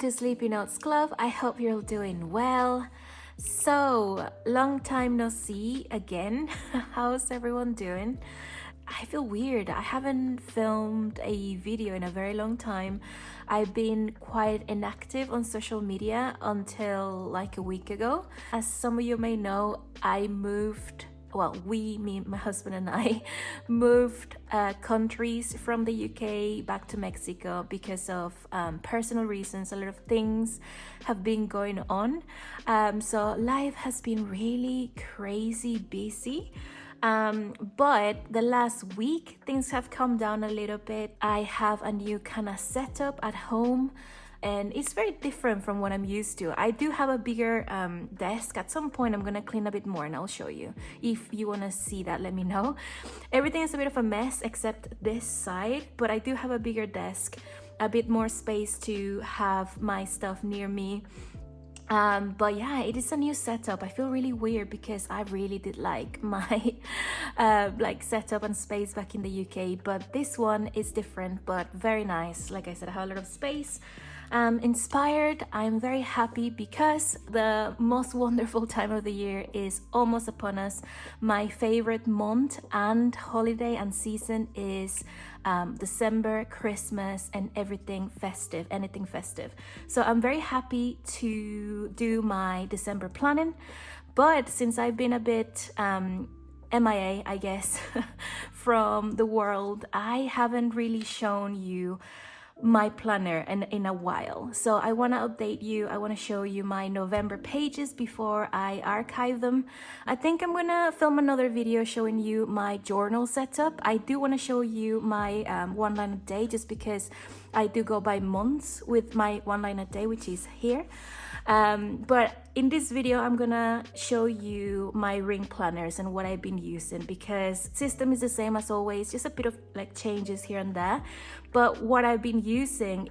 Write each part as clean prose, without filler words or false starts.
to Sleepy Notes Club. I hope you're doing well. So, long time no see again. How's everyone doing? I feel weird. I haven't filmed a video in a very long time. I've been quite inactive on social media until like a week ago. As some of you may know, I moved. Well, me, my husband and I moved countries from the UK back to Mexico because of personal reasons. A lot of things have been going on. So life has been really crazy busy. But the last week, things have calmed down a little bit. I have a new kind of setup at home. And it's very different from what I'm used to. I do have a bigger desk. At some point, I'm gonna clean a bit more and I'll show you. If you wanna see that, let me know. Everything is a bit of a mess except this side, but I do have a bigger desk, a bit more space to have my stuff near me. But yeah, it is a new setup. I feel really weird because I really did like my like setup and space back in the UK, but this one is different, but very nice. Like I said, I have a lot of space. Inspired. I'm very happy because the most wonderful time of the year is almost upon us. My favorite month and holiday and season is December, Christmas, and everything festive, anything festive. So I'm very happy to do my December planning, but since I've been a bit MIA, I guess, from the world, I haven't really shown you my planner in a while. So I want to update you. I want to show you my November pages before I archive them. I think I'm gonna film another video showing you my journal setup. I do want to show you my one line a day, just because I do go by months with my one line a day, which is here. But in this video, I'm gonna show you my ring planners and what I've been using, because system is the same as always, just a bit of like changes here and there. But what I've been using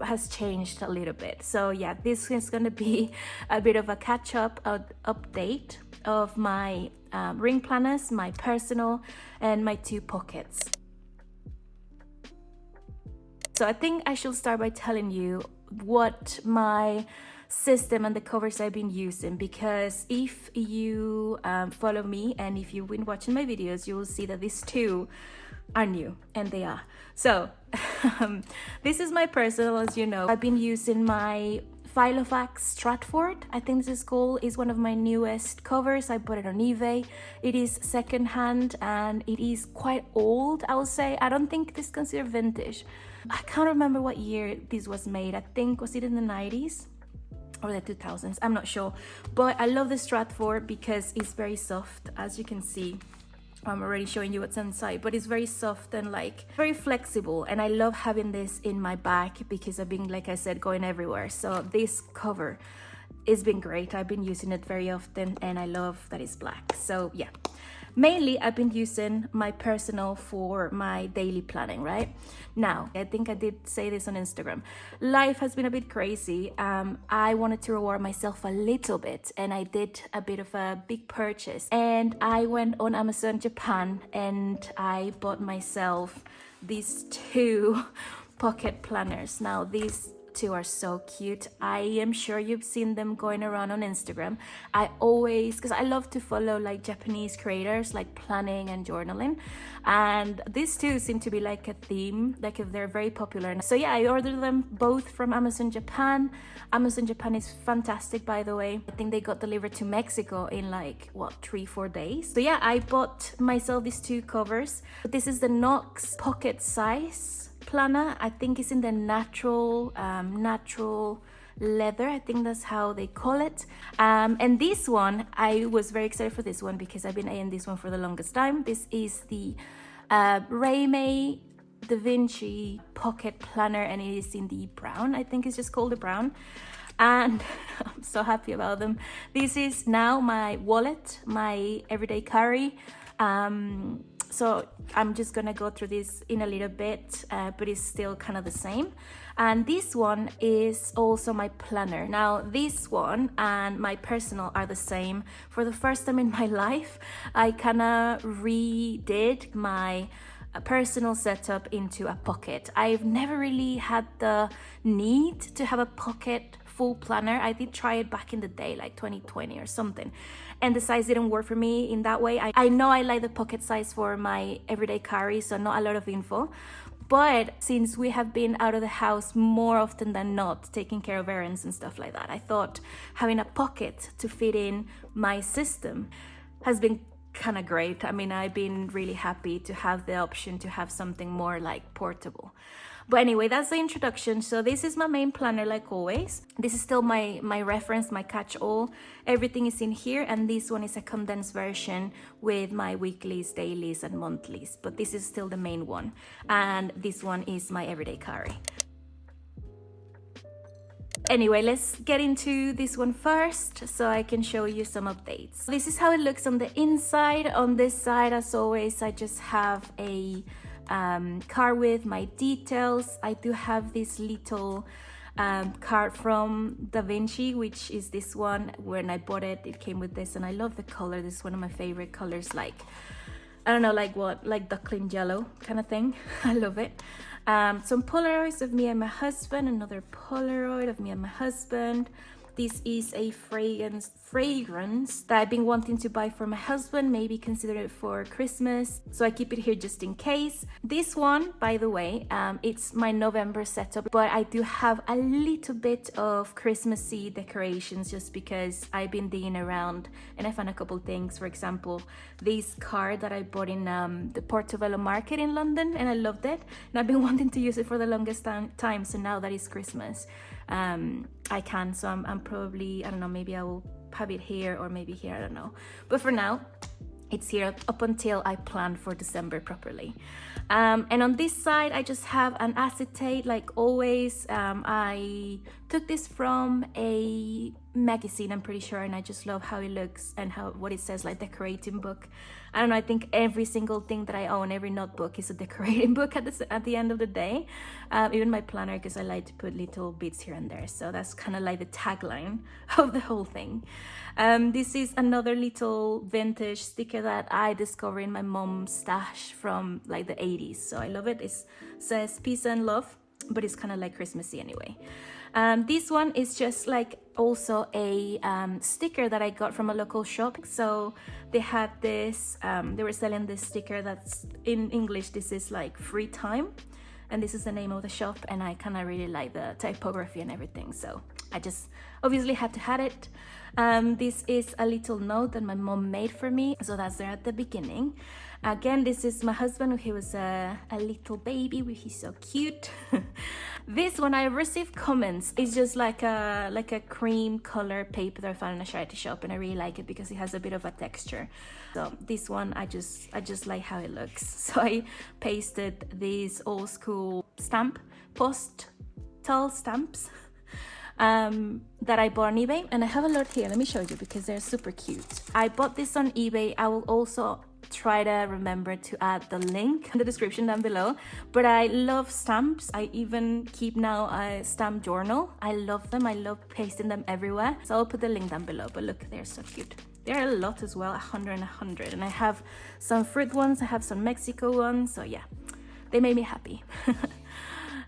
has changed a little bit. So yeah, this is gonna be a bit of a catch-up update of my ring planners, my personal and my 2 pockets. So I think I should start by telling you what my system and the covers I've been using, because if you follow me and if you've been watching my videos, you will see that these 2 are new, and they are. So this is my personal, as you know. I've been using my Filofax Stratford, I think this is called, is one of my newest covers. I bought it on eBay. It is secondhand and it is quite old, I would say. I don't think this is considered vintage. I can't remember what year this was made. I think, was it in the 90s? Or the 2000s, I'm not sure. But I love the Stratford because it's very soft, as you can see. I'm already showing you what's inside, but it's very soft and like very flexible. And I love having this in my bag because I've been, like I said, going everywhere. So this cover has been great. I've been using it very often and I love that it's black. So yeah, mainly I've been using my personal for my daily planning, right? Now, I think I did say this on Instagram. Life has been a bit crazy. I wanted to reward myself a little bit, and I did a bit of a big purchase. And I went on Amazon Japan and I bought myself these 2 pocket planners. Now, these 2 are so cute. I am sure you've seen them going around on Instagram. I always, because I love to follow like Japanese creators, like planning and journaling, and these 2 seem to be like a theme, like if they're very popular. So yeah, I ordered them both from Amazon Japan. Amazon Japan is fantastic, by the way. I think they got delivered to Mexico in like what, 3-4 days. So yeah, I bought myself these 2 covers. This is the Xnox pocket size planner. I think it's in the natural leather. I think that's how they call it. And this one, I was very excited for this one because I've been eyeing this one for the longest time. This is the Raymay Davinci pocket planner, and it is in the brown. I think it's just called the brown. And I'm so happy about them. This is now my wallet, my everyday carry. So I'm just gonna go through this in a little bit, but it's still kind of the same. And this one is also my planner. Now this one and my personal are the same. For the first time in my life, I kind of redid my a personal setup into a pocket. I've never really had the need to have a pocket full planner. I did try it back in the day, like 2020 or something, and the size didn't work for me in that way. I know I like the pocket size for my everyday carry, so not a lot of info. But since we have been out of the house more often than not, taking care of errands and stuff like that, I thought having a pocket to fit in my system has been kind of great. I mean, I've been really happy to have the option to have something more like portable. But anyway, that's the introduction. So this is my main planner, like always. This is still my reference, my catch-all. Everything is in here, and this one is a condensed version with my weeklies, dailies, and monthlies. But this is still the main one. And this one is my everyday carry. Anyway, let's get into this one first so I can show you some updates. This is how it looks on the inside. On this side, as always, I just have a card with my details. I do have this little card from Davinci, which is this one. When I bought it, it came with this, and I love the color. This is one of my favorite colors, like, I don't know, like what, like duckling yellow kind of thing. I love it. Some Polaroids of me and my husband, another Polaroid of me and my husband. This is a fragrance that I've been wanting to buy for my husband, maybe consider it for Christmas. So I keep it here just in case. This one, by the way, it's my November setup, but I do have a little bit of Christmassy decorations just because I've been digging around and I found a couple things. For example, this card that I bought in the Portobello Market in London, and I loved it. And I've been wanting to use it for the longest time. So now that it's Christmas, I can. So I'm probably, I don't know, maybe I will have it here or maybe here, I don't know. But for now, it's here up until I plan for December properly. And on this side, I just have an acetate, like always. I took this from a magazine, I'm pretty sure, and I just love how it looks and what it says, like decorating book. I don't know, I think every single thing that I own, every notebook is a decorating book at the end of the day. Even my planner, because I like to put little bits here and there. So that's kind of like the tagline of the whole thing. This is another little vintage sticker that I discovered in my mom's stash from like the 80s. So I love it. It says peace and love, but it's kind of like Christmassy anyway. This one is just like also a sticker that I got from a local shop. So they had this, they were selling this sticker that's in English. This is like free time, and this is the name of the shop, and I kind of really like the typography and everything, so I just obviously had to have it. This is a little note that my mom made for me, so that's there at the beginning. Again, this is my husband when he was a little baby. He's so cute. This one I received comments. It's just like a cream color paper that I found in a charity shop, and I really like it because it has a bit of a texture. So this one I just like how it looks. So I pasted these old school postal stamps that I bought on eBay, and I have a lot here. Let me show you because they're super cute. I bought this on eBay. I will also try to remember to add the link in the description down below, but I love stamps. I even keep now a stamp journal. I love them. I love pasting them everywhere, so I'll put the link down below. But look, they're so cute. There are a lot as well, 100 and 100, and I have some fruit ones, I have some Mexico ones, so yeah, they made me happy.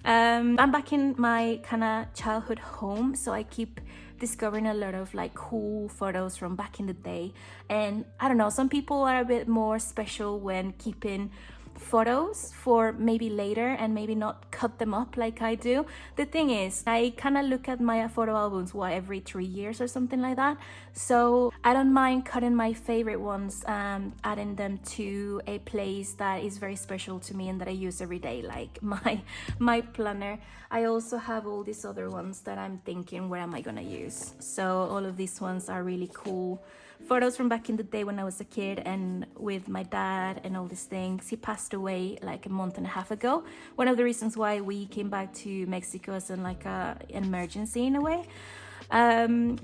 I'm back in my kind of childhood home, so I keep discovering a lot of like cool photos from back in the day. And I don't know, some people are a bit more special when keeping photos for maybe later and maybe not cut them up like I do. The thing is, I kind of look at my photo albums every 3 years or something like that, so I don't mind cutting my favorite ones, adding them to a place that is very special to me and that I use every day, like my planner. I also have all these other ones that I'm thinking, where am I gonna use? So all of these ones are really cool photos from back in the day when I was a kid and with my dad and all these things. He passed away like a month and a half ago. One of the reasons why we came back to Mexico is in like an emergency in a way.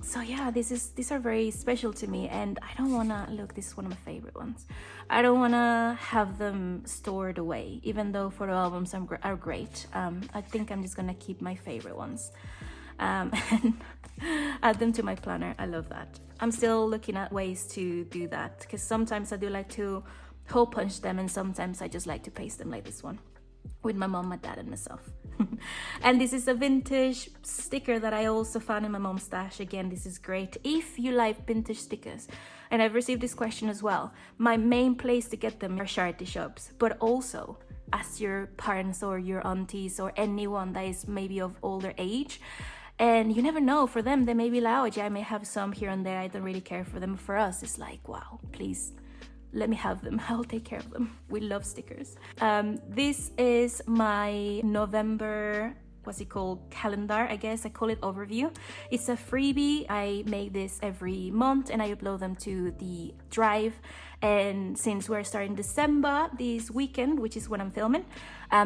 So yeah, these are very special to me, and I don't wanna, look, this is one of my favorite ones. I don't wanna have them stored away, even though photo albums are great. I think I'm just gonna keep my favorite ones and add them to my planner. I love that. I'm still looking at ways to do that, because sometimes I do like to hole punch them, and sometimes I just like to paste them like this one with my mom, my dad, and myself. And this is a vintage sticker that I also found in my mom's stash. Again, this is great if you like vintage stickers, and I've received this question as well. My main place to get them are charity shops, but also as your parents or your aunties or anyone that is maybe of older age. And you never know, for them they may be like, oh yeah, I may have some here and there, I don't really care for them. For us it's like, wow, please let me have them, I'll take care of them. We love stickers. This is my November, what's it called, calendar, I guess I call it overview. It's a freebie. I make this every month and I upload them to the drive. And since we're starting December this weekend, which is when I'm filming,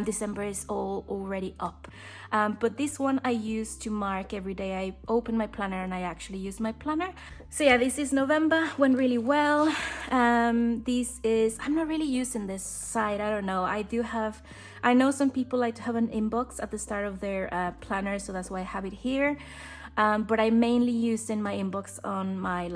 December is all already up. But this one I use to mark every day. I open my planner and I actually use my planner. So yeah, this is November, went really well. This is, I'm not really using this side, I don't know. I know some people like to have an inbox at the start of their planner, so that's why I have it here. But I mainly use in my inbox on my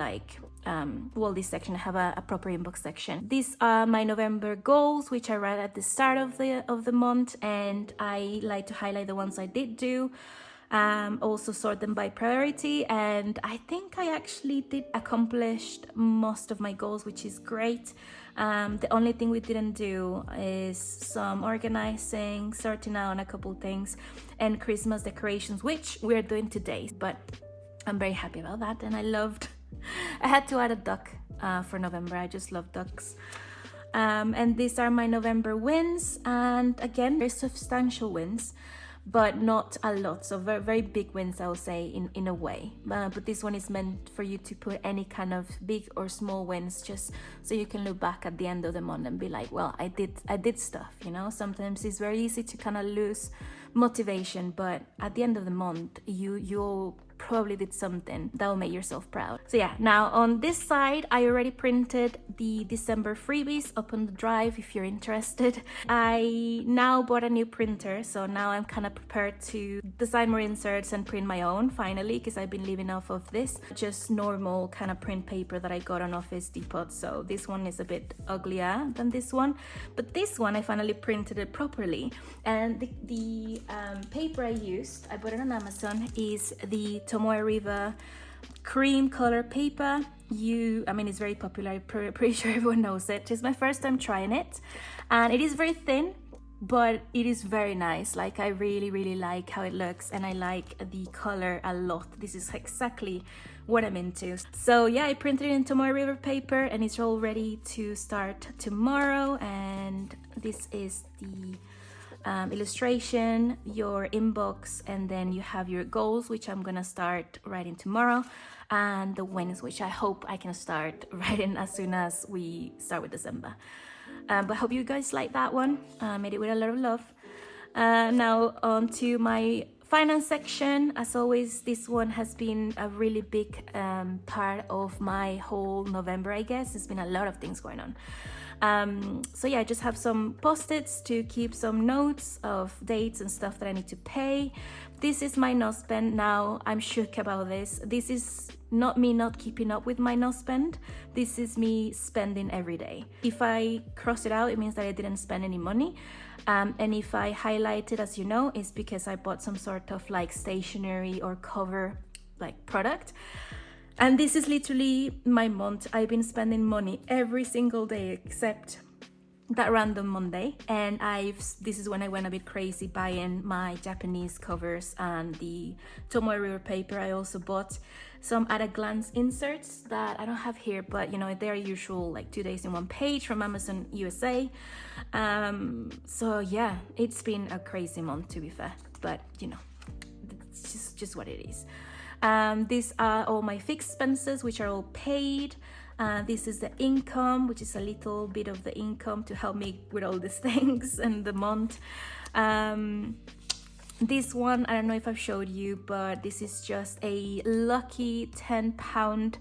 this section. I have a proper inbox section. These are my November goals, which I write at the start of the month, and I like to highlight the ones I did do. Also sort them by priority, and I think I actually did accomplish most of my goals, which is great. The only thing we didn't do is some organizing, sorting out a couple things, and Christmas decorations, which we're doing today, but I'm very happy about that. And I had to add a duck for November. I just love ducks. And these are my November wins, and again, they're substantial wins, but not a lot, so very, very big wins, I would say, in a way. But this one is meant for you to put any kind of big or small wins, just so you can look back at the end of the month and be like, well, I did stuff, you know. Sometimes it's very easy to kind of lose motivation, but at the end of the month you'll probably did something that will make yourself proud. So yeah, now on this side I already printed the December freebies up on the drive if you're interested. I now bought a new printer, so now I'm kind of prepared to design more inserts and print my own finally, because I've been living off of this just normal kind of print paper that I got on Office Depot. So this one is a bit uglier than this one, but this one I finally printed it properly. And the paper I used, I bought it on Amazon, is the Tomoe River cream color paper. It's very popular. I'm pretty sure everyone knows it. It's my first time trying it, and it is very thin, but it is very nice. Like, I really, really like how it looks, and I like the color a lot. This is exactly what I'm into. So yeah, I printed it in Tomoe River paper, and it's all ready to start tomorrow. And this is the illustration, your inbox, and then you have your goals, which I'm gonna start writing tomorrow, and the wins, which I hope I can start writing as soon as we start with December. But I hope you guys like that one. Made it with a lot of love. Now on to my finance section. As always, this one has been a really big part of my whole November, I guess. There's been a lot of things going on. So yeah, I just have some post-its to keep some notes of dates and stuff that I need to pay. This is my no spend. Now I'm shook about this. This is not me not keeping up with my no spend. This is me spending every day. If I cross it out, it means that I didn't spend any money. And if I highlight it, as you know, it's because I bought some sort of like stationery or cover like product. And this is literally my month. I've been spending money every single day except that random Monday. And this is when I went a bit crazy buying my Japanese covers and the Tomoe River paper. I also bought some at a glance inserts that I don't have here, but you know, they're usual like 2 days in one page from Amazon USA. So yeah, it's been a crazy month, to be fair, but you know, it's just what it is. These are all my fixed expenses, which are all paid. This is the income, which is a little bit of the income to help me with all these things and the month. This one, I don't know if I've showed you, but this is just a lucky £10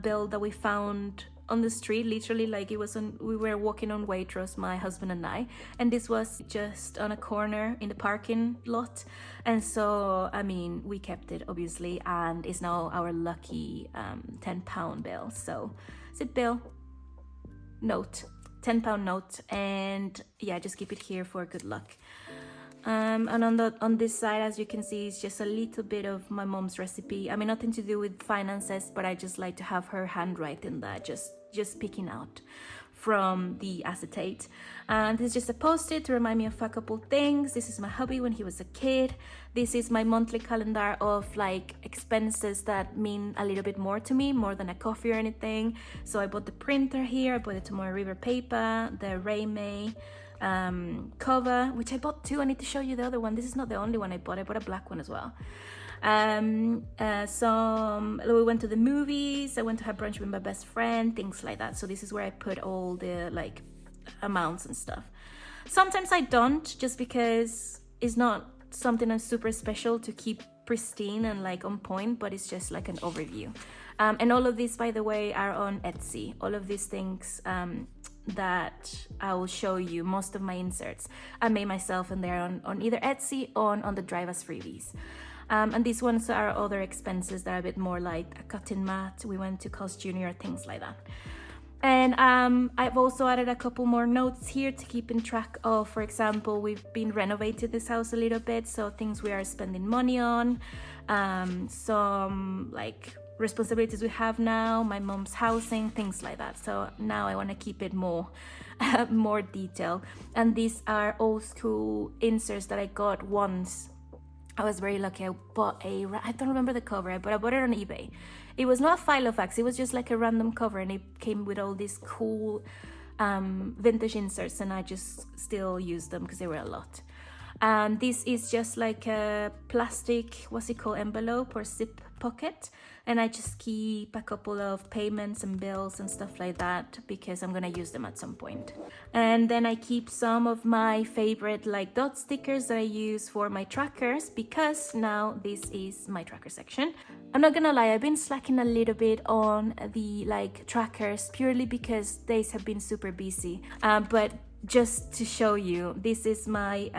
bill that we found on the street. Literally, like, we were walking on Waitrose, my husband and I, and this was just on a corner in the parking lot. And so, I mean, we kept it obviously, and it's now our lucky £10 bill. So is it bill? Note. £10 note, and yeah, just keep it here for good luck. And on this side, as you can see, it's just a little bit of my mom's recipe. I mean, nothing to do with finances, but I just like to have her handwriting that, just picking out from the acetate. And this is just a post-it to remind me of a couple things. This is my hubby when he was a kid. This is my monthly calendar of like expenses that mean a little bit more to me, more than a coffee or anything. So I bought the printer here, I bought the Tomorrow River paper, the Raymay cover, which I bought too. I need to show you the other one. This is not the only one I bought a black one as well. We went to the movies, I went to have brunch with my best friend, things like that. So this is where I put all the like amounts and stuff. Sometimes I don't, just because it's not something I'm super special to keep pristine and like on point, but it's just like an overview. And all of these, by the way, are on Etsy. All of these things that I will show you, most of my inserts I made myself, and they're on either Etsy or on the Drive as freebies. And these ones are other expenses that are a bit more like a cutting mat. We went to Cost Junior, things like that. And I've also added a couple more notes here to keep in track of, for example, we've been renovating this house a little bit, so things we are spending money on, some like responsibilities we have now, my mom's housing, things like that. So now I want to keep it more more detail. And these are old school inserts that I got once. I was very lucky. I bought I don't remember the cover, but I bought it on eBay. It was not Filofax, it was just like a random cover, and it came with all these cool vintage inserts, and I just still use them because they were a lot. This is just like a plastic, what's it called, envelope or zip pocket, and I just keep a couple of payments and bills and stuff like that because I'm gonna use them at some point. And then I keep some of my favorite like dot stickers that I use for my trackers, because now this is my tracker section. I'm not gonna lie, I've been slacking a little bit on the like trackers purely because days have been super busy, but just to show you, this is my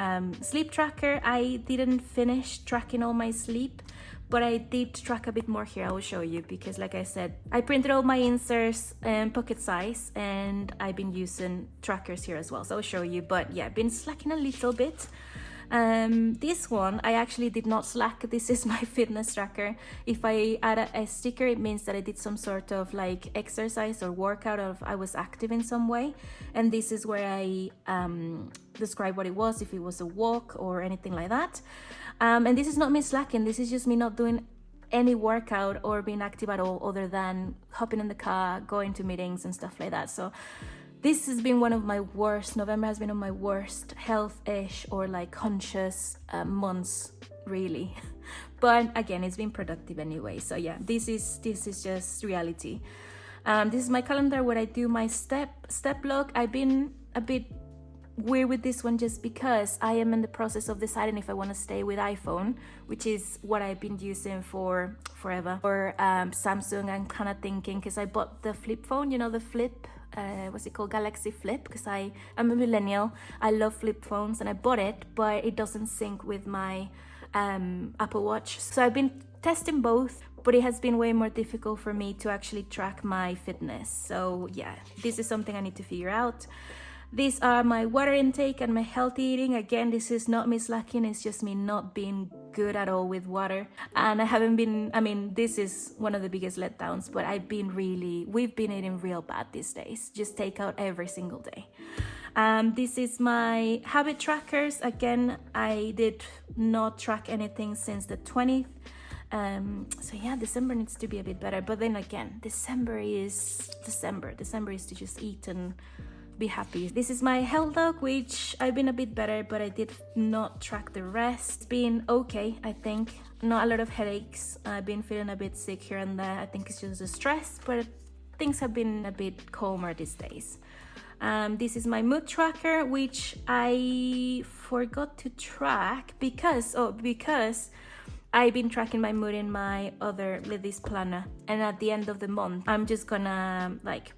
sleep tracker. I didn't finish tracking all my sleep, but I did track a bit more here. I will show you, because like I said, I printed all my inserts pocket size, and I've been using trackers here as well, so I'll show you. But yeah, I've been slacking a little bit. This one I actually did not slack. This is my fitness tracker. If I add a sticker, it means that I did some sort of like exercise or workout, or if I was active in some way. And this is where I describe what it was, if it was a walk or anything like that. And this is not me slacking, this is just me not doing any workout or being active at all, other than hopping in the car, going to meetings and stuff like that. So this has been one of my worst, November has been one of my worst health-ish or like conscious months, really. But again, it's been productive anyway. So yeah, this is just reality. This is my calendar where I do my step log. I've been a bit weird with this one just because I am in the process of deciding if I want to stay with iPhone, which is what I've been using for forever, or Samsung. I'm kind of thinking, because I bought the flip phone, you know, the flip, what's it called, Galaxy Flip, because I'm a millennial. I love flip phones, and I bought it, but it doesn't sync with my Apple Watch. So I've been testing both, but it has been way more difficult for me to actually track my fitness. So yeah, this is something I need to figure out. These are my water intake and my healthy eating. Again, this is not me slacking, it's just me not being good at all with water. And I haven't been, I mean, this is one of the biggest letdowns, but we've been eating real bad these days. Just take out every single day. This is my habit trackers. Again, I did not track anything since the 20th. So yeah, December needs to be a bit better. But then again, December is December. December is to just eat and be happy. This is my health log, which I've been a bit better, but I did not track the rest. It's been okay, I think. Not a lot of headaches. I've been feeling a bit sick here and there. I think it's just the stress, but things have been a bit calmer these days. This is my mood tracker, which I forgot to track because I've been tracking my mood in my other Liddy's planner, and at the end of the month I'm just gonna like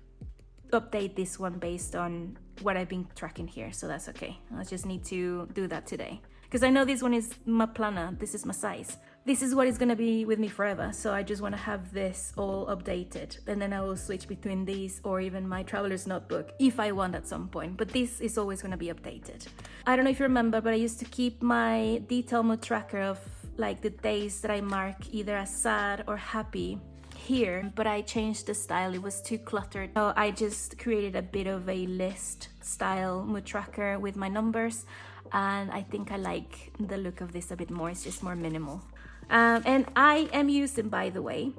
update this one based on what I've been tracking here, so that's okay. I just need to do that today, because I know this one is my planner, this is my size, this is what is going to be with me forever. So I just want to have this all updated, and then I will switch between these or even my traveler's notebook if I want at some point, but this is always going to be updated. I don't know if you remember, but I used to keep my detail mood tracker of like the days that I mark either as sad or happy here, but I changed the style. It was too cluttered, so I just created a bit of a list style mood tracker with my numbers, and I think I like the look of this a bit more. It's just more minimal. And I am using, by the way,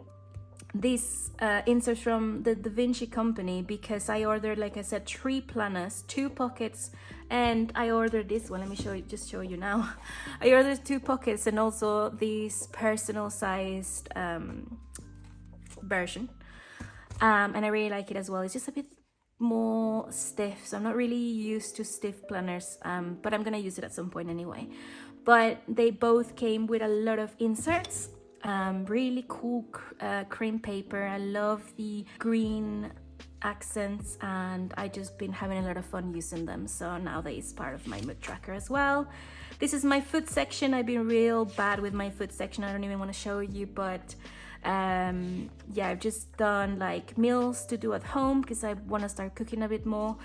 this insert from the Davinci company because I ordered, like I said, 3 planners, 2 pockets, and I ordered this one. Let me show you now. I ordered 2 pockets and also this personal sized version, and I really like it as well. It's just a bit more stiff, so I'm not really used to stiff planners, but I'm gonna use it at some point anyway. But they both came with a lot of inserts, really cool cream paper. I love the green accents, and I just been having a lot of fun using them, so now that is part of my mood tracker as well. This is my food section. I've been real bad with my food section. I don't even want to show you, but yeah, I've just done like meals to do at home because I want to start cooking a bit more.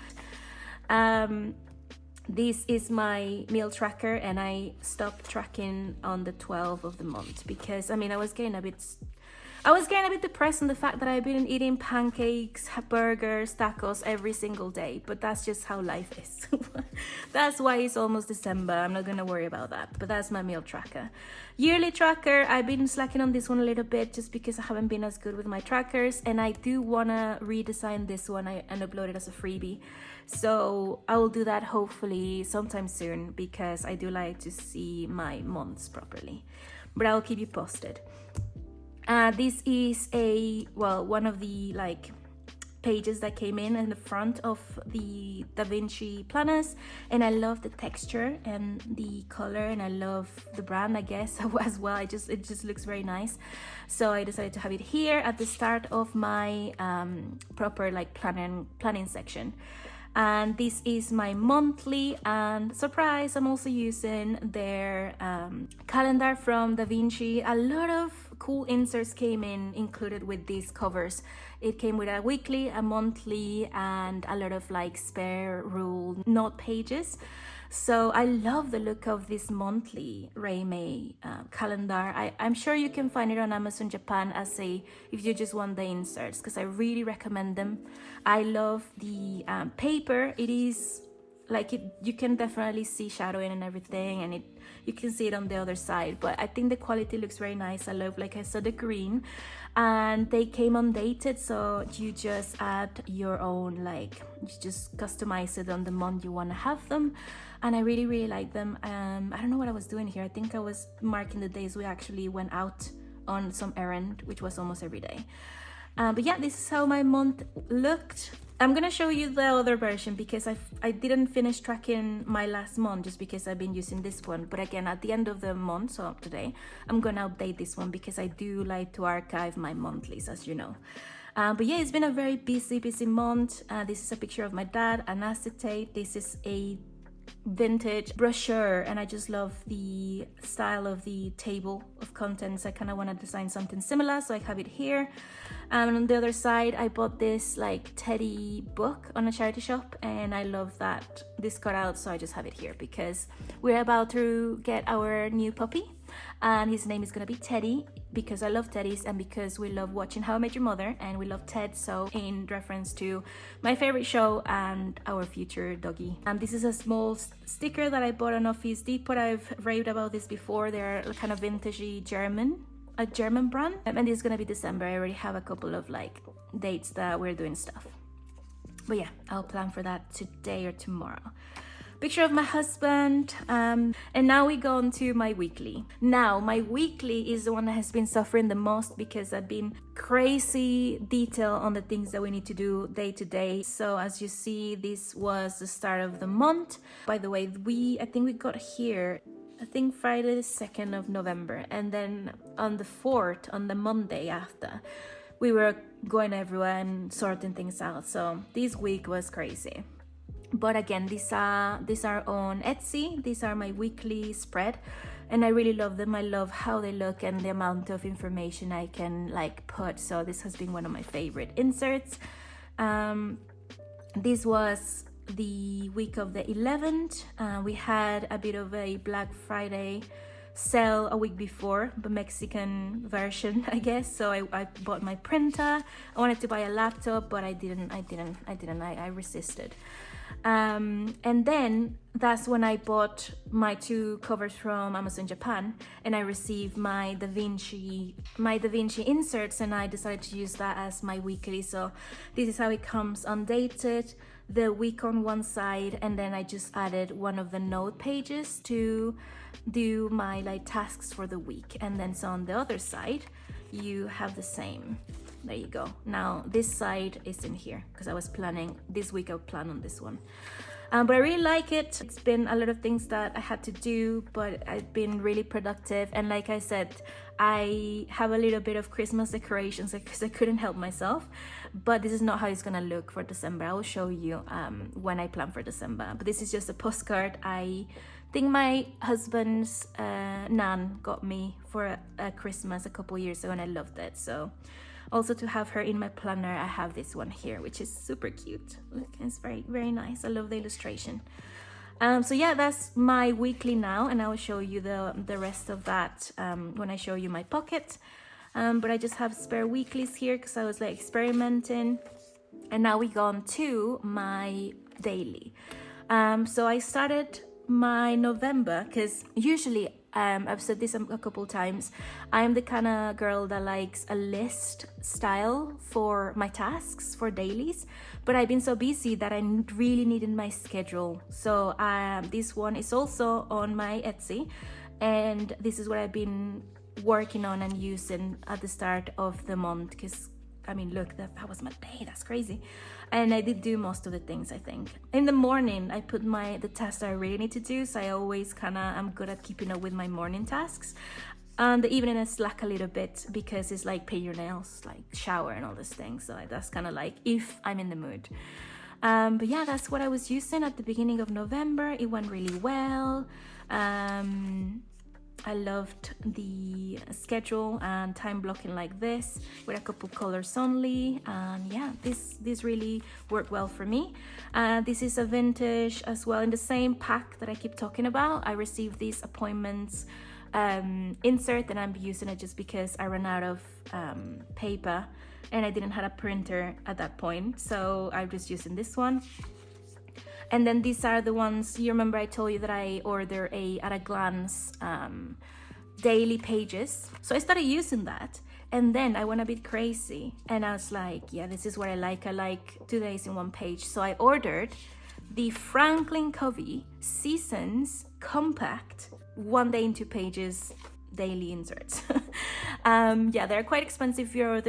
This is my meal tracker, and I stopped tracking on the 12th of the month because I mean I was getting a bit depressed on the fact that I've been eating pancakes, burgers, tacos every single day, but that's just how life is. That's why it's almost December. I'm not gonna worry about that, but that's my meal tracker. Yearly tracker, I've been slacking on this one a little bit just because I haven't been as good with my trackers, and I do wanna redesign this one and upload it as a freebie. So I will do that hopefully sometime soon because I do like to see my months properly, but I'll keep you posted. This is one of the like pages that came in the front of the Davinci planners, and I love the texture and the color, and I love the brand, I guess, as well. It just looks very nice, so I decided to have it here at the start of my proper like planning section. And this is my monthly, and surprise, I'm also using their calendar from Davinci. A lot of cool inserts came included with these covers. It came with a weekly, a monthly, and a lot of like spare rule note pages. So I love the look of this monthly Raymay calendar. I'm sure you can find it on Amazon Japan if you just want the inserts, because I really recommend them. I love the paper. It is like you can definitely see shadowing and everything, and you can see it on the other side, but I think the quality looks very nice. I love, like I said, the green, and they came undated, so you just add your own, like you just customize it on the month you want to have them, and I really like them. I don't know what I was doing here. I think I was marking the days we actually went out on some errand, which was almost every day. But yeah, this is how my month looked. I'm gonna show you the other version because I didn't finish tracking my last month just because I've been using this one. But again, at the end of the month, so up today, I'm gonna update this one because I do like to archive my monthlies, as you know. But yeah, it's been a very busy month. This is a picture of my dad, an acetate. This is a vintage brochure, and I just love the style of the table of contents. I kind of want to design something similar, so I have it here. And on the other side, I bought this like teddy book on a charity shop, and I love that this cut out, so I just have it here because we're about to get our new puppy, and his name is gonna be Teddy because I love teddies and because we love watching How I Met Your Mother, and we love Ted, so in reference to my favorite show and our future doggy. This is a small sticker that I bought on Office Depot. I've raved about this before. They're kind of vintagey a German brand, and this is gonna be December. I already have a couple of like dates that we're doing stuff, but yeah, I'll plan for that today or tomorrow. Picture of my husband, and now we go on to my weekly. Now my weekly is the one that has been suffering the most because I've been crazy detail on the things that we need to do day to day. So as you see, this was the start of the month. By the way, I think we got here Friday the 2nd of November, and then on the 4th, on the Monday after, we were going everywhere and sorting things out. So this week was crazy. But again, these are on Etsy. These are my weekly spread. and I really love them. I love how they look and the amount of information I can like put. So this has been one of my favorite inserts. This was the week of the 11th. We had a bit of a Black Friday sale a week before, the Mexican version, I guess. So I bought my printer. I wanted to buy a laptop, but I resisted. And then that's when I bought my 2 covers from Amazon Japan, and I received my Davinci inserts, and I decided to use that as my weekly. So this is how it comes undated, the week on one side, and then I just added one of the note pages to do my like tasks for the week. And then so on the other side you have the same. There you go. Now this side is in here because I was planning this week. I'll plan on this one, but I really like it. It's been a lot of things that I had to do, but I've been really productive. And like I said, I have a little bit of Christmas decorations because I couldn't help myself, but this is not how it's gonna look for December. I will show you when I plan for December. But this is just a postcard. I think my husband's nan got me for a Christmas a couple years ago, and I loved it. So also to have her in my planner, I have this one here, which is super cute. Look, it's very, very nice. I love the illustration. So yeah, that's my weekly now, and I will show you the rest of that when I show you my pocket. But I just have spare weeklies here because I was like experimenting. And now we go on to my daily. So I started my November because usually I've said this a couple times, I'm the kind of girl that likes a list style for my tasks for dailies, but I've been so busy that I really needed my schedule. So this one is also on my Etsy, and this is what I've been working on and using at the start of the month, because I mean, look, that was my day. That's crazy. And I did do most of the things, I think. In the morning, I put the tasks that I really need to do. So I always I'm good at keeping up with my morning tasks. And the evening I slack a little bit because it's like pay your nails, like shower and all these things. So that's kind of like if I'm in the mood. But yeah, that's what I was using at the beginning of November. It went really well. I loved the schedule and time blocking like this with a couple colors only, and yeah, this really worked well for me. This is a vintage as well in the same pack that I keep talking about. I received these appointments insert, and I'm using it just because I ran out of paper and I didn't have a printer at that point, so I'm just using this one. And then these are the ones, you remember I told you that I order at a glance daily pages. So I started using that, and then I went a bit crazy and I was like, yeah, this is what I like. I like 2 days in one page. So I ordered the Franklin Covey Seasons Compact 1 day in 2 pages daily inserts. Yeah, they're quite expensive if you're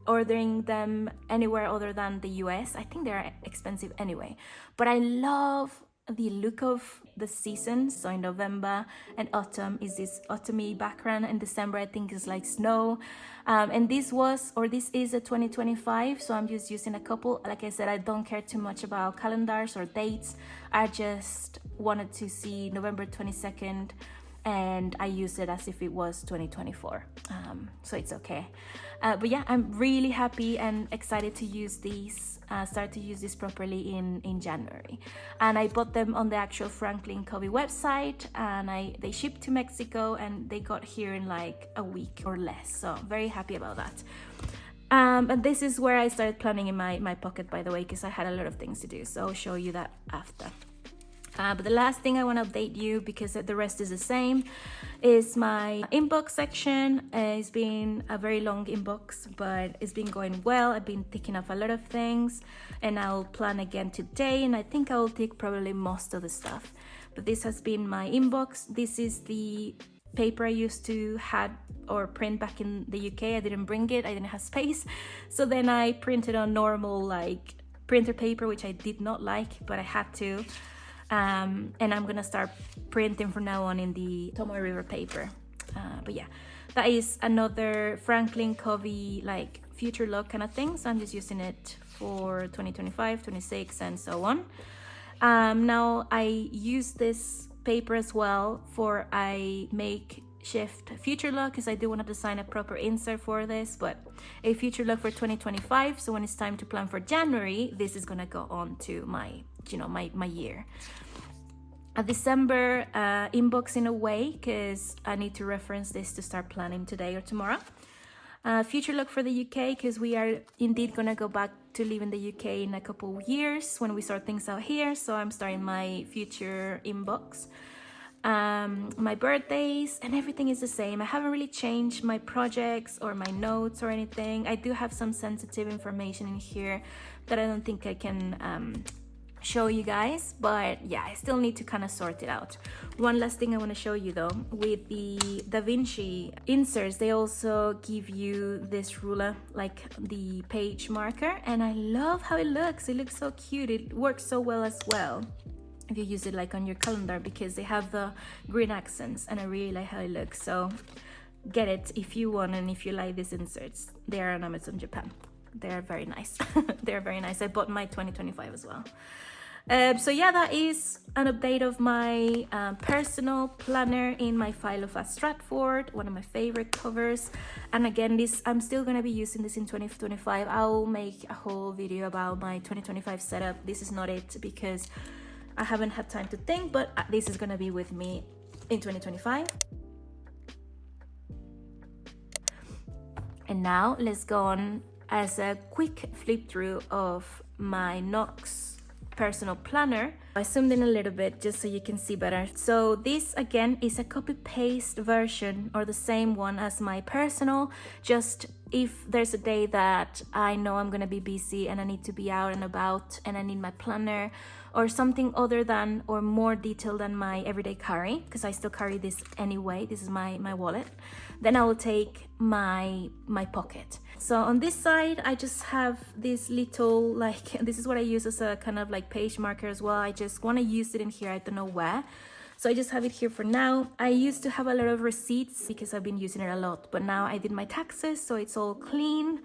ordering them anywhere other than the US. I think they're expensive anyway, but I love the look of the seasons. So in November and autumn is this autumny background, and December I think is like snow. And this is a 2025, so I'm just using a couple. Like I said, I don't care too much about calendars or dates. I just wanted to see November 22nd, and I use it as if it was 2024, so it's okay. But yeah, I'm really happy and excited to use these, start to use this properly in January. And I bought them on the actual Franklin Covey website, and they shipped to Mexico, and they got here in like a week or less, so very happy about that. And this is where I started planning in my pocket, by the way, because I had a lot of things to do, so I'll show you that after. But the last thing I want to update you, because the rest is the same, is my inbox section. It's been a very long inbox, but it's been going well. I've been ticking off a lot of things, and I'll plan again today, and I think I will tick probably most of the stuff. But this has been my inbox. This is the paper I used to had or print back in the UK. I didn't bring it, I didn't have space. So then I printed on normal like printer paper, which I did not like, but I had to. And I'm gonna start printing from now on in the Tomoe River paper. But yeah, that is another Franklin Covey like future log kind of thing, so I'm just using it for 2025, 26 and so on. Now I use this paper as well for I make shift future look, because I do want to design a proper insert for this, but a future look for 2025. So when it's time to plan for January, this is gonna go on to my, you know, my year. A December inbox in a way, because I need to reference this to start planning today or tomorrow. Future look for the UK, because we are indeed gonna go back to live in the UK in a couple of years when we sort things out here. So I'm starting my future inbox. My birthdays and everything is the same. I haven't really changed my projects or my notes or anything. I do have some sensitive information in here that I don't think I can show you guys, but yeah, I still need to kind of sort it out. One last thing I want to show you though, with the Davinci inserts, they also give you this ruler, like the page marker, and I love how it looks. It looks so cute. It works so well as well if you use it like on your calendar, because they have the green accents and I really like how it looks. So get it if you want, and if you like these inserts, they are on Amazon Japan. They are very nice. They're very nice. I bought my 2025 as well. So yeah, that is an update of my personal planner in my Filofax Stratford, one of my favorite covers. And again, this I'm still going to be using this in 2025. I'll make a whole video about my 2025 setup. This is not it because I haven't had time to think, but this is going to be with me in 2025. And now let's go on as a quick flip through of my Xnox personal planner. I zoomed in a little bit just so you can see better. So this again is a copy paste version, or the same one as my personal, just if there's a day that I know I'm gonna be busy and I need to be out and about and I need my planner or something other than or more detailed than my everyday carry, because I still carry this anyway. This is my wallet. Then I will take my pocket. So on this side, I just have this little, like, this is what I use as a kind of like page marker as well. I just want to use it in here. I don't know where. So I just have it here for now. I used to have a lot of receipts because I've been using it a lot, but now I did my taxes, so it's all clean.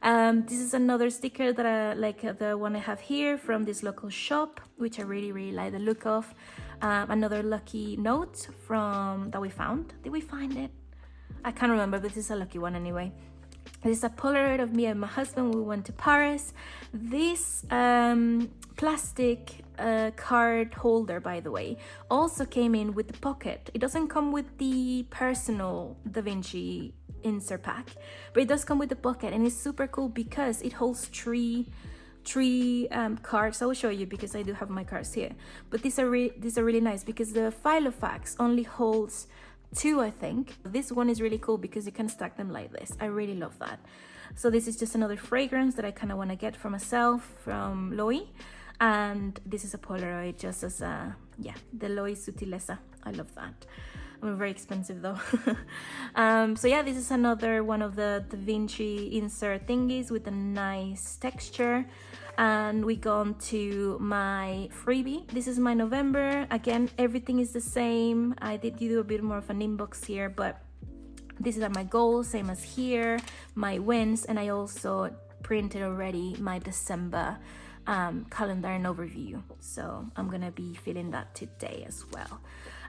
This is another sticker that I like, the one I have here from this local shop, which I really like the look of. Another lucky note from that we found. Did we find it? I can't remember, but this is a lucky one anyway. This is a Polaroid of me and my husband when we went to Paris. This plastic card holder, by the way, also came in with the pocket. It doesn't come with the personal Davinci insert pack, but it does come with the pocket, and it's super cool because it holds three cards. I will show you because I do have my cards here, but these are really nice because the Filofax only holds 2, I think. This one is really cool because you can stack them like this. I really love that. So this is just another fragrance that I kind of want to get for myself from Loy, and this is a Polaroid just as a, yeah, the Loy Sutileza. I love that. Very expensive though. So yeah, this is another one of the Davinci insert thingies with a nice texture. And we go on to my freebie. This is my November. Again, everything is the same. I did do a bit more of an inbox here, but these are my goals, same as here, my wins, and I also printed already my December calendar and overview. So I'm gonna be filling that today as well.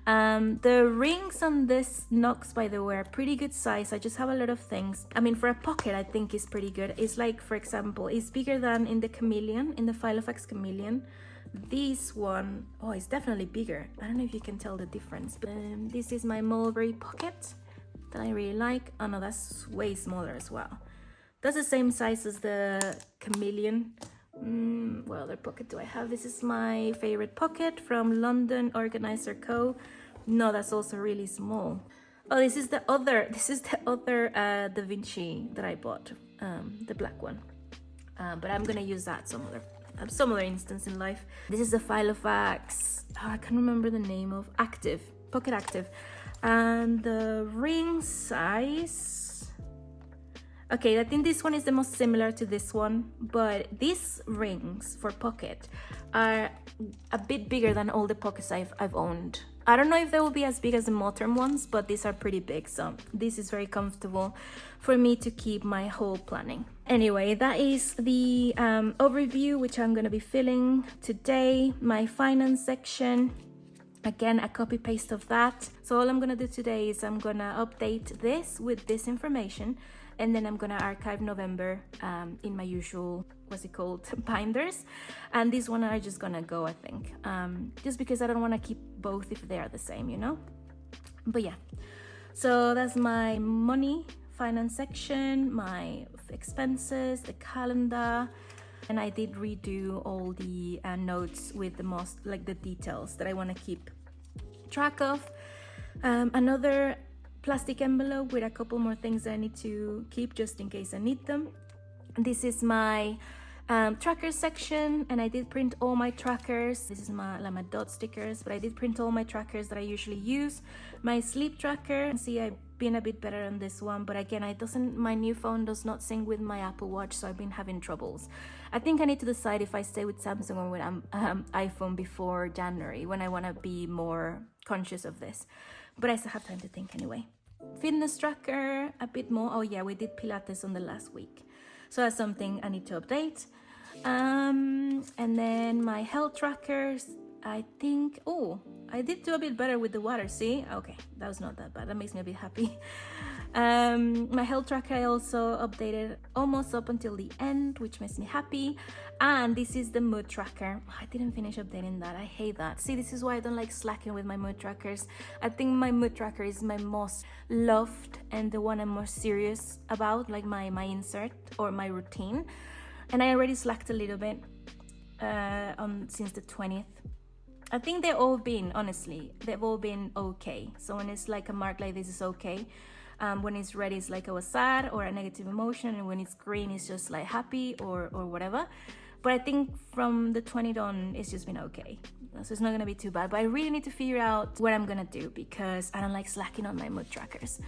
The rings on this Xnox, by the way, are pretty good size. I just have a lot of things. I mean, for a pocket, I think is pretty good. It's like, for example, it's bigger than in the Chameleon, in the Filofax Chameleon. This one, oh, it's definitely bigger. I don't know if you can tell the difference, but this is my mulberry pocket that I really like. Oh no, that's way smaller as well. That's the same size as the Chameleon. What other pocket do I have? This is my favorite pocket from London Organizer Co. No, that's also really small. Oh, this is the other Davinci that I bought, the black one. But I'm gonna use that some other instance in life. This is the Filofax. Oh, I can't remember the name of Pocket Active, and the ring size. Okay, I think this one is the most similar to this one, but these rings for pocket are a bit bigger than all the pockets I've owned. I don't know if they will be as big as the modern ones, but these are pretty big, so this is very comfortable for me to keep my whole planning. Anyway, that is the overview, which I'm going to be filling today, my finance section. Again, a copy paste of that. So all I'm gonna do today is I'm gonna update this with this information, and then I'm gonna archive November in my usual, what's it called, binders. And this one are just gonna go, I think, just because I don't wanna keep both if they are the same, you know? But yeah, so that's my money, finance section, my expenses, the calendar, and I did redo all the notes with the most, like the details that I wanna keep track of. Another plastic envelope with a couple more things that I need to keep just in case I need them. This is my tracker section, and I did print all my trackers. This is my dot stickers, but I did print all my trackers that I usually use. My sleep tracker, see, I've been a bit better on this one, but again, my new phone does not sync with my Apple Watch, so I've been having troubles. I think I need to decide if I stay with Samsung or with iPhone before January, when I want to be more conscious of this, but I still have time to think anyway. Fitness tracker, a bit more. Oh yeah, we did Pilates on the last week, so that's something I need to update. And then my health trackers, I think, oh, I did do a bit better with the water, see? Okay, that was not that bad, that makes me a bit happy. My health tracker I also updated almost up until the end, which makes me happy. And this is the mood tracker. I didn't finish updating that, I hate that. See, this is why I don't like slacking with my mood trackers. I think my mood tracker is my most loved and the one I'm more serious about, like my insert or my routine. And I already slacked a little bit since the 20th. I think they've all been, honestly, they've all been okay. So when it's like a mark like this, is okay. When it's red, it's like I was sad or a negative emotion, and when it's green, it's just like happy or whatever. But I think from the 20th on, it's just been okay. So it's not gonna be too bad. But I really need to figure out what I'm gonna do, because I don't like slacking on my mood trackers.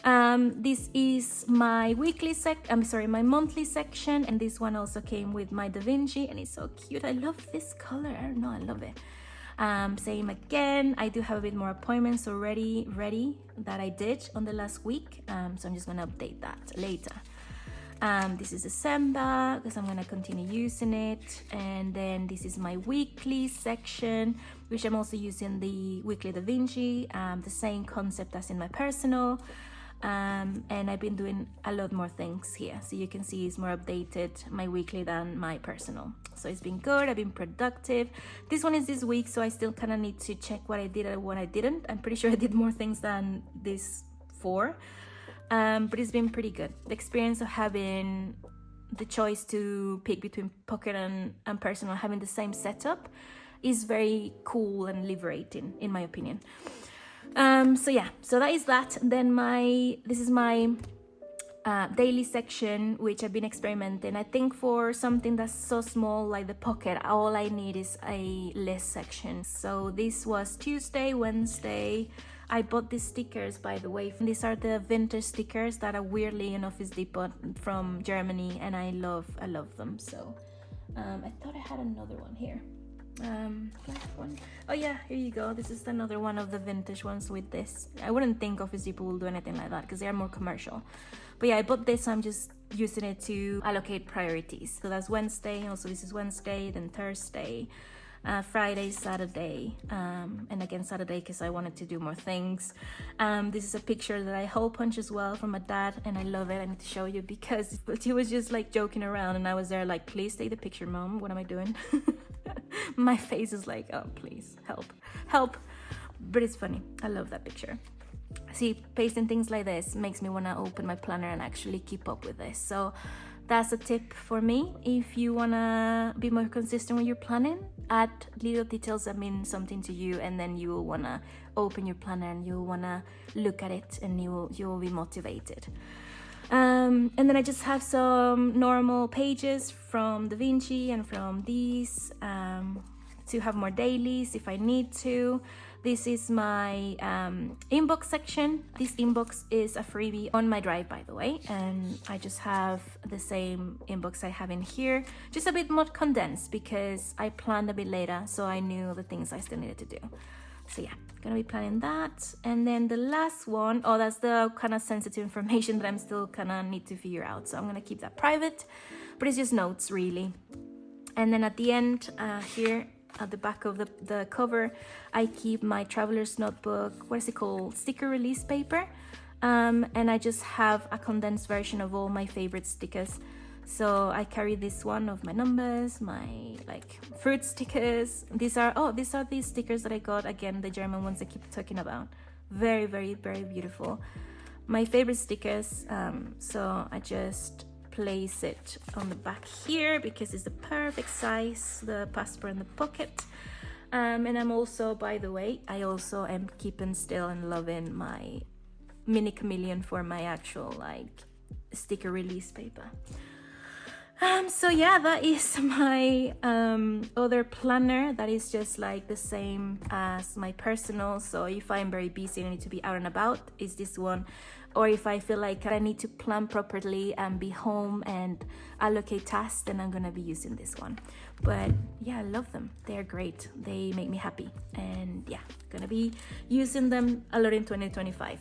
This is my my monthly section, and this one also came with my Davinci, and it's so cute. I love this color. I don't know, I love it. Same again, I do have a bit more appointments already ready that I did on the last week, so I'm just gonna update that later. This is December because I'm gonna continue using it. And then this is my weekly section, which I'm also using the weekly Davinci, the same concept as in my personal. And I've been doing a lot more things here, so you can see it's more updated, my weekly, than my personal. So it's been good, I've been productive. This one is this week, so I still kind of need to check what I did and what I didn't. I'm pretty sure I did more things than this 4, but it's been pretty good. The experience of having the choice to pick between pocket and personal, having the same setup, is very cool and liberating, in my opinion. So yeah, so that is that. Then this is my daily section, which I've been experimenting. I think for something that's so small like the pocket, all I need is a list section. So this was Tuesday, Wednesday. I bought these stickers, by the way. These are the vintage stickers that are weirdly in Office Depot from Germany, and I love them. So I thought I had another one here. One. Oh yeah, here you go. This is another one of the vintage ones with this. I wouldn't think Office Depot will do anything like that because they are more commercial. But yeah, I bought this, so I'm just using it to allocate priorities. So that's Wednesday, also this is Wednesday, then Thursday, Friday, Saturday, and again Saturday because I wanted to do more things. This is a picture that I hole punch as well from my dad, and I love it. I need to show you because he was just like joking around, and I was there like, please take the picture, Mom. What am I doing? My face is like, oh please, help. But it's funny, I love that picture. See, pasting things like this makes me want to open my planner and actually keep up with this. So that's a tip for me. If you want to be more consistent with your planning, add little details that mean something to you, and then you will want to open your planner and you'll want to look at it, and you will be motivated. And then I just have some normal pages from Davinci and from these to have more dailies if I need to. This is my inbox section. This inbox is a freebie on my drive, by the way, and I just have the same inbox I have in here, just a bit more condensed because I planned a bit later, so I knew the things I still needed to do. So yeah, gonna be planning that. And then the last one, oh, that's the kind of sensitive information that I'm still kind of need to figure out, so I'm gonna keep that private, but it's just notes really. And then at the end here at the back of the cover, I keep my traveler's notebook, what is it called, sticker release paper. And I just have a condensed version of all my favorite stickers. So I carry this one of my numbers, my like fruit stickers. These are these stickers that I got, again, the German ones I keep talking about. Very, very, very beautiful. My favorite stickers. So I just place it on the back here because it's the perfect size, the passport in the pocket. And I'm also, by the way, I also am keeping still and loving my mini chameleon for my actual like sticker release paper. So yeah, that is my other planner that is just like the same as my personal. So if I'm very busy and I need to be out and about, is this one. Or if I feel like I need to plan properly and be home and allocate tasks, then I'm gonna be using this one. But yeah, I love them. They're great. They make me happy. And yeah, gonna be using them a lot in 2025.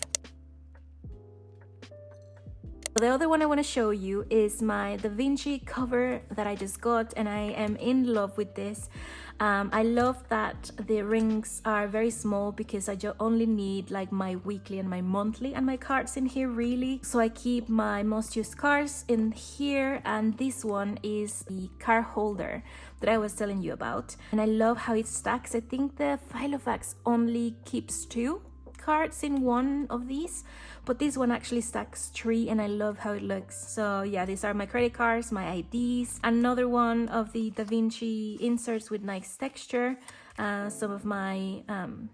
The other one I want to show you is my Davinci cover that I just got, and I am in love with this. I love that the rings are very small because I only need like my weekly and my monthly and my cards in here really. So I keep my most used cards in here, and this one is the card holder that I was telling you about. And I love how it stacks. I think the Filofax only keeps 2 cards in one of these, but this one actually stacks 3, and I love how it looks. So yeah, these are my credit cards, my IDs, another one of the Davinci inserts with nice texture, some of my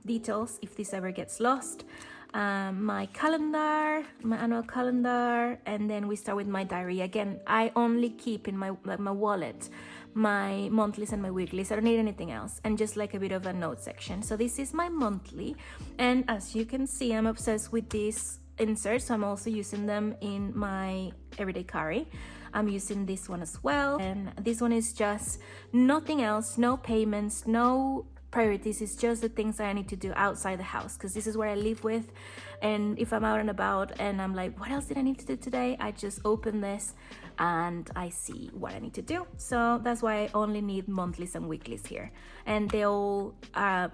details if this ever gets lost, my calendar, my annual calendar, and then we start with my diary. Again, I only keep in my wallet my monthlies and my weeklies. I don't need anything else, and just like a bit of a note section. So this is my monthly, and as you can see, I'm obsessed with these inserts, so I'm also using them in my everyday carry. I'm using this one as well, and this one is just nothing else, no payments, no priorities. It's just the things that I need to do outside the house, because this is where I live with. And if I'm out and about and I'm like, what else did I need to do today, I just open this and I see what I need to do. So that's why I only need monthlies and weeklies here, and they all are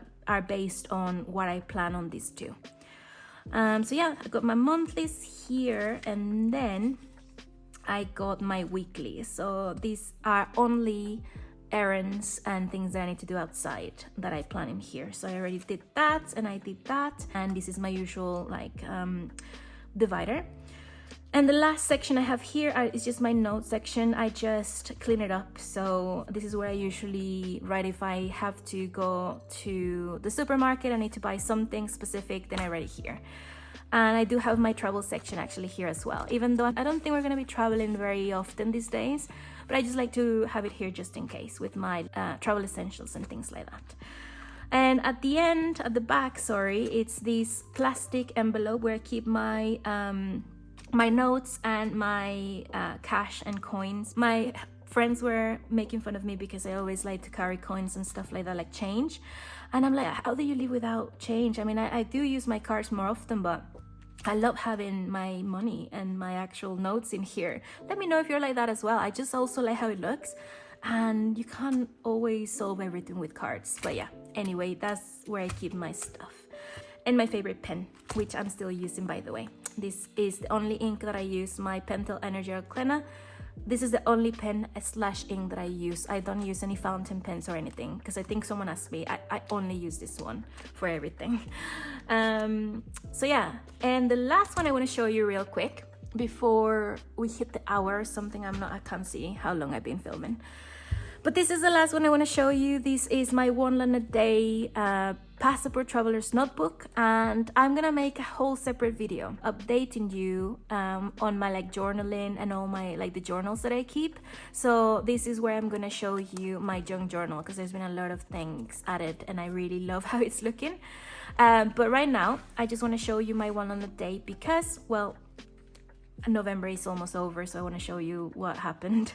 based on what I plan on these two. So yeah, I got my monthlies here, and then I got my weeklies. So these are only errands and things that I need to do outside that I plan in here. So I already did that, and I did that, and this is my usual like divider. And the last section I have here is just my note section. I just clean it up. So this is where I usually write if I have to go to the supermarket, I need to buy something specific, then I write it here. And I do have my travel section actually here as well, even though I don't think we're going to be traveling very often these days, but I just like to have it here just in case with my travel essentials and things like that. And at the end, at the back, sorry, it's this plastic envelope where I keep my my notes and my cash and coins. My friends were making fun of me because I always like to carry coins and stuff like that, like change. And I'm like, how do you live without change? I mean, I do use my cards more often, but I love having my money and my actual notes in here. Let me know if you're like that as well. I just also like how it looks, and you can't always solve everything with cards. But yeah, anyway, that's where I keep my stuff. And my favorite pen, which I'm still using, by the way. This is the only ink that I use, my Pentel Energy Arclena. This is the only pen / ink that I use. I don't use any fountain pens or anything, because I think someone asked me. I only use this one for everything. So yeah, and the last one I want to show you real quick before we hit the hour or something. I can't see how long I've been filming. But this is the last one I want to show you. This is my 1 London day passport traveler's notebook, and I'm gonna make a whole separate video updating you on my like journaling and all my like the journals that I keep. So this is where I'm gonna show you my junk journal, because there's been a lot of things added and I really love how it's looking. But right now I just want to show you my 1 London day because, well, November is almost over, so I want to show you what happened.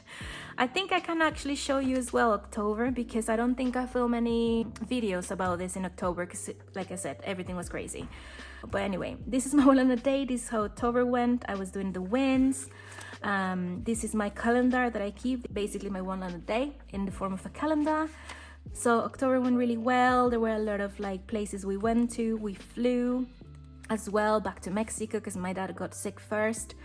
I think I can actually show you as well October, because I don't think I filmed any videos about this in October, because like I said, everything was crazy. But anyway, this is my 1 London day. This is how October went. I was doing the wins. This is my calendar that I keep, basically my 1 London day in the form of a calendar. So October went really well. There were a lot of like places we went to. We flew as well back to Mexico because my dad got sick first.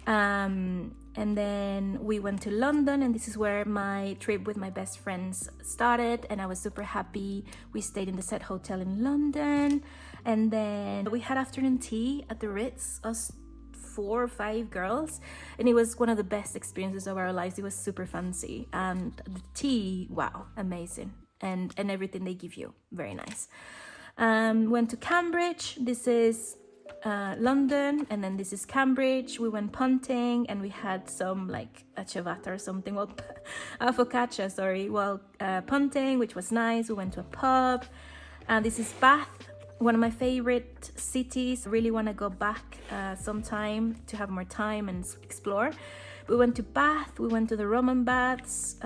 And then we went to London, and this is where my trip with my best friends started, and I was super happy. We stayed in the Set Hotel in London, and then we had afternoon tea at the Ritz, us 4 or 5 girls, and it was one of the best experiences of our lives. It was super fancy, and the tea, wow, amazing, and everything they give you, very nice. Went to Cambridge. This is London, and then this is Cambridge. We went punting, and we had some like a ciabatta or something, well, focaccia, sorry, punting, which was nice. We went to a pub, and this is Bath, one of my favorite cities. I really want to go back sometime to have more time and explore. We went to Bath, we went to the Roman baths,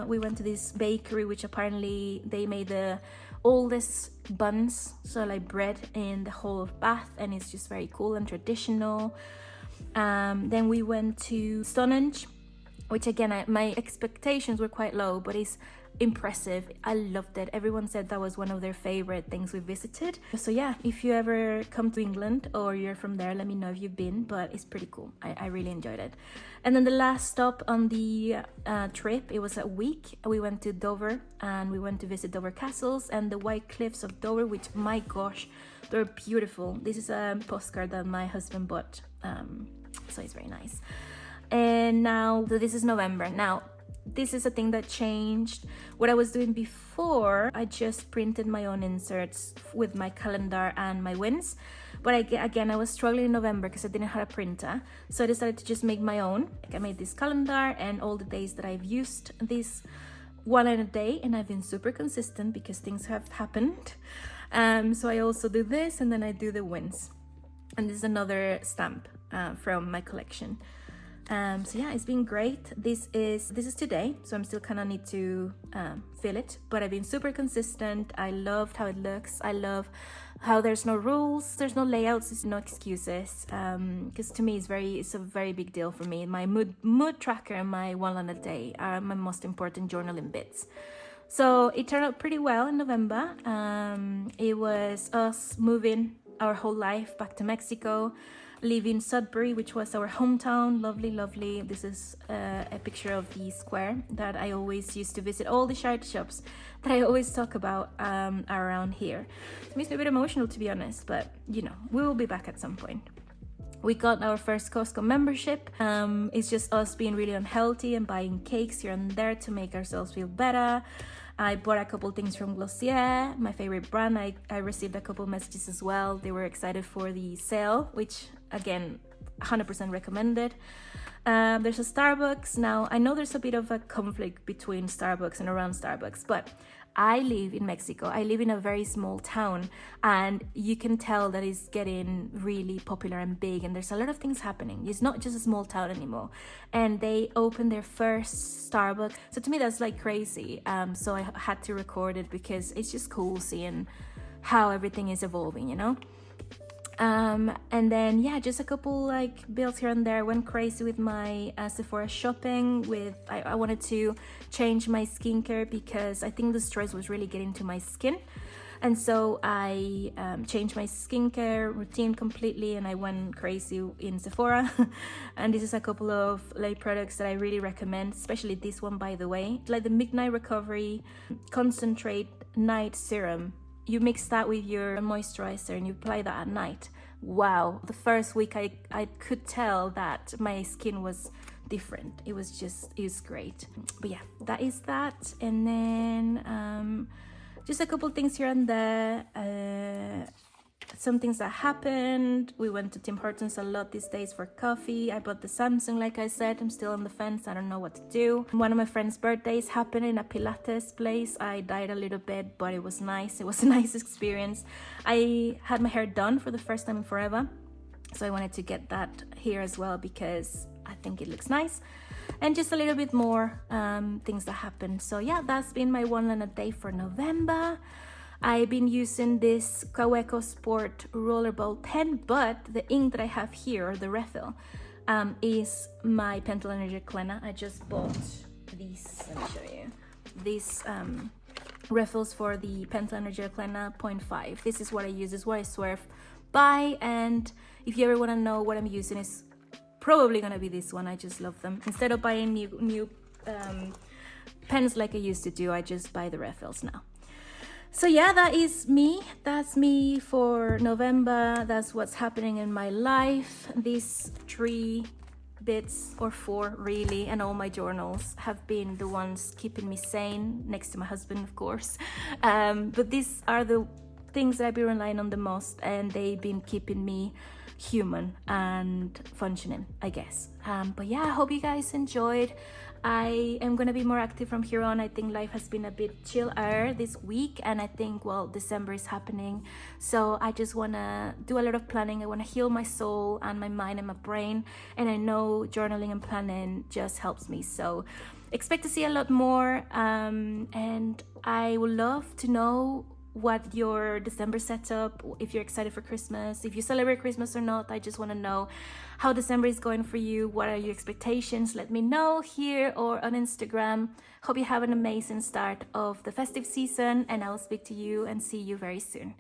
we went to this bakery, which apparently they made the oldest buns, so like bread in the whole of Bath, and it's just very cool and traditional. Then we went to Stonehenge, which again, my expectations were quite low, but it's impressive. I loved it. Everyone said that was one of their favorite things we visited. So yeah, if you ever come to England or you're from there, let me know if you've been, but it's pretty cool. I really enjoyed it. And then the last stop on the trip, it was a week. We went to Dover, and we went to visit Dover Castles and the White Cliffs of Dover, which, my gosh, they're beautiful. This is a postcard that my husband bought, so it's very nice. And now, so this is November. Now, this is a thing that changed. What I was doing before, I just printed my own inserts with my calendar and my wins. But again, I was struggling in November because I didn't have a printer. So I decided to just make my own. Like, I made this calendar and all the days that I've used this one in a day. And I've been super consistent because things have happened. So I also do this, and then I do the wins. And this is another stamp from my collection. So yeah, it's been great. This is today, so I'm still kind of need to fill it, but I've been super consistent. I loved how it looks. I love how there's no rules, there's no layouts, there's no excuses, because to me it's a very big deal for me. My mood tracker and my one line a day are my most important journaling bits. So it turned out pretty well in November. It was us moving our whole life back to Mexico, leaving Sudbury, which was our hometown. Lovely, lovely. This is a picture of the square that I always used to visit, all the charity shops that I always talk about around here. It makes me a bit emotional, to be honest, but you know, we will be back at some point. We got our first Costco membership. It's just us being really unhealthy and buying cakes here and there to make ourselves feel better. I bought a couple things from Glossier, my favorite brand. I received a couple messages as well. They were excited for the sale, which again, 100% recommended. There's a Starbucks. Now, I know there's a bit of a conflict between Starbucks and around Starbucks, but I live in Mexico. I live in a very small town, and you can tell that it's getting really popular and big, and there's a lot of things happening. It's not just a small town anymore. And they opened their first Starbucks. So to me, that's like crazy. So I had to record it because it's just cool seeing how everything is evolving, you know? And then yeah, just a couple like bills here and there. Went crazy with my Sephora shopping. I wanted to change my skincare because I think the stress was really getting to my skin, and so I changed my skincare routine completely, and I went crazy in Sephora. And this is a couple of like products that I really recommend, especially this one, by the way, like the Midnight Recovery Concentrate Night Serum. You mix that with your moisturizer and you apply that at night. Wow, the first week I could tell that my skin was different. It was great. But yeah, that is that. And then just a couple things here and there. Some things that happened. We went to Tim Hortons a lot these days for coffee. I bought the Samsung, like I said. I'm still on the fence. I don't know what to do. One of my friend's birthdays happened in a Pilates place. I died a little bit, but it was nice. It was a nice experience. I had my hair done for the first time in forever, so I wanted to get that here as well because I think it looks nice. And just a little bit more things that happened. So yeah, that's been my one line a day for November. I've been using this Kaweco Sport rollerball pen, but the ink that I have here, the refill, is my Pentel Energy Clena. I just bought these, let me show you, these refills for the Pentel Energy Cleaner 0.5. This is what I use, this is what I swear by, and if you ever want to know what I'm using, it's probably gonna be this one. I just love them. Instead of buying new pens like I used to do, I just buy the refills now. So yeah, that is me. That's me for November. That's what's happening in my life. These 3 bits, or 4 really, and all my journals have been the ones keeping me sane, next to my husband, of course. But these are the things that I've been relying on the most, and they've been keeping me human and functioning, I guess. But yeah, I hope you guys enjoyed. I am gonna be more active from here on. I think life has been a bit chiller this week, and I think, well, December is happening, so I just wanna do a lot of planning. I wanna heal my soul and my mind and my brain, and I know journaling and planning just helps me. So expect to see a lot more, and I would love to know what your December setup, if you're excited for Christmas, if you celebrate Christmas or not. I just want to know how December is going for you. What are your expectations? Let me know here or on Instagram. Hope you have an amazing start of the festive season, and I'll speak to you and see you very soon.